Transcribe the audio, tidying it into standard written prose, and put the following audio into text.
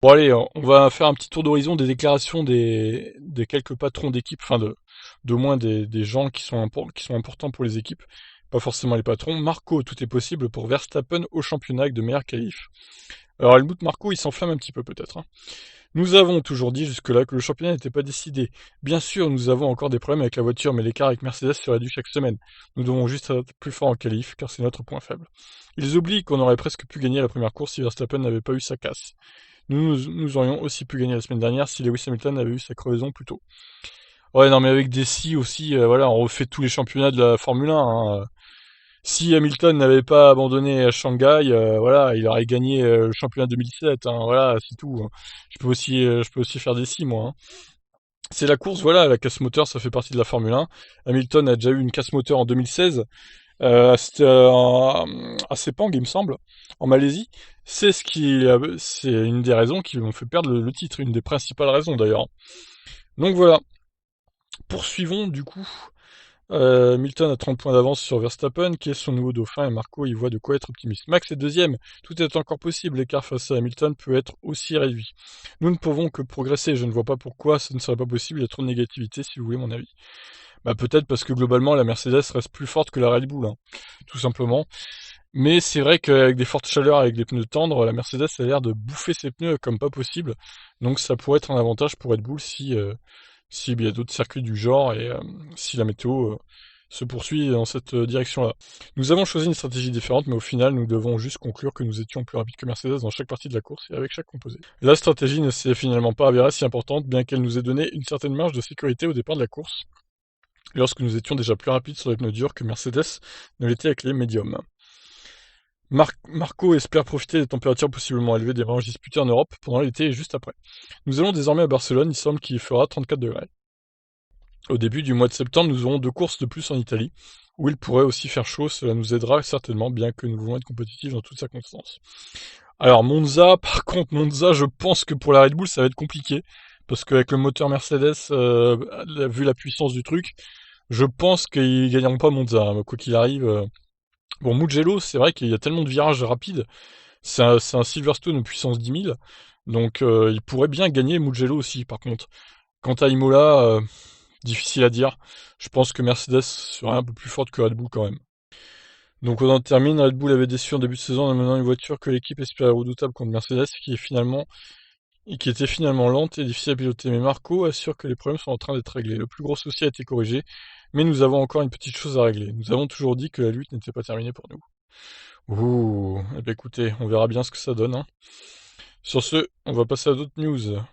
Bon allez, on va faire un petit tour d'horizon des déclarations des quelques patrons d'équipe, enfin de moins des gens qui sont importants pour les équipes, pas forcément les patrons. Marco, tout est possible pour Verstappen au championnat avec de meilleurs qualifs. Alors Helmut Marco, il s'enflamme un petit peu peut-être, hein. Nous avons toujours dit jusque-là que le championnat n'était pas décidé. Bien sûr, nous avons encore des problèmes avec la voiture, mais l'écart avec Mercedes se réduit chaque semaine. Nous devons juste être plus forts en qualif, car c'est notre point faible. Ils oublient qu'on aurait presque pu gagner la première course si Verstappen n'avait pas eu sa casse. Nous aurions aussi pu gagner la semaine dernière si Lewis Hamilton avait eu sa crevaison plus tôt. Ouais, non, mais avec des si aussi, voilà, on refait tous les championnats de la Formule 1, hein. Si Hamilton n'avait pas abandonné à Shanghai, voilà, il aurait gagné le championnat 2007, hein, voilà, c'est tout, hein. Je peux aussi faire des si, moi, hein. C'est la course, voilà, la casse moteur, ça fait partie de la Formule 1. Hamilton a déjà eu une casse moteur en 2016, c'était à Sepang, il me semble, en Malaisie. C'est une des raisons qui m'ont fait perdre le titre, une des principales raisons d'ailleurs. Donc voilà, poursuivons du coup. Milton a 30 points d'avance sur Verstappen, qui est son nouveau dauphin, et Marco y voit de quoi être optimiste. Max est deuxième, tout est encore possible, l'écart face à Hamilton peut être aussi réduit. Nous ne pouvons que progresser, je ne vois pas pourquoi ce ne serait pas possible, il y a trop de négativité si vous voulez mon avis. Bah peut-être parce que globalement la Mercedes reste plus forte que la Red Bull, hein, tout simplement. Mais c'est vrai qu'avec des fortes chaleurs, avec des pneus tendres, la Mercedes a l'air de bouffer ses pneus comme pas possible. Donc ça pourrait être un avantage pour Red Bull si il y a d'autres circuits du genre et si la météo se poursuit dans cette direction-là. Nous avons choisi une stratégie différente, mais au final, nous devons juste conclure que nous étions plus rapides que Mercedes dans chaque partie de la course et avec chaque composé. La stratégie ne s'est finalement pas avérée si importante, bien qu'elle nous ait donné une certaine marge de sécurité au départ de la course, lorsque nous étions déjà plus rapides sur les pneus durs que Mercedes ne l'était avec les médiums. Marco espère profiter des températures possiblement élevées des manches disputées en Europe pendant l'été et juste après. Nous allons désormais à Barcelone, il semble qu'il fera 34 degrés. Au début du mois de septembre, nous aurons 2 courses de plus en Italie, où il pourrait aussi faire chaud, cela nous aidera certainement, bien que nous voulons être compétitifs dans toutes circonstances. Alors Monza, par contre, Monza, je pense que pour la Red Bull, ça va être compliqué, parce qu'avec le moteur Mercedes, vu la puissance du truc, je pense qu'ils gagneront pas Monza, hein, quoi qu'il arrive. Bon, Mugello, c'est vrai qu'il y a tellement de virages rapides, c'est un Silverstone de puissance 10 000, donc il pourrait bien gagner Mugello aussi, par contre. Quant à Imola, difficile à dire. Je pense que Mercedes serait un peu plus forte que Red Bull quand même. Donc on en termine, Red Bull avait déçu en début de saison en amenant une voiture que l'équipe espérait redoutable contre Mercedes, qui était finalement lente et difficile à piloter. Mais Marco assure que les problèmes sont en train d'être réglés. Le plus gros souci a été corrigé, mais nous avons encore une petite chose à régler. Nous avons toujours dit que la lutte n'était pas terminée pour nous. Ouh, eh bien écoutez, on verra bien ce que ça donne, hein. Sur ce, on va passer à d'autres news.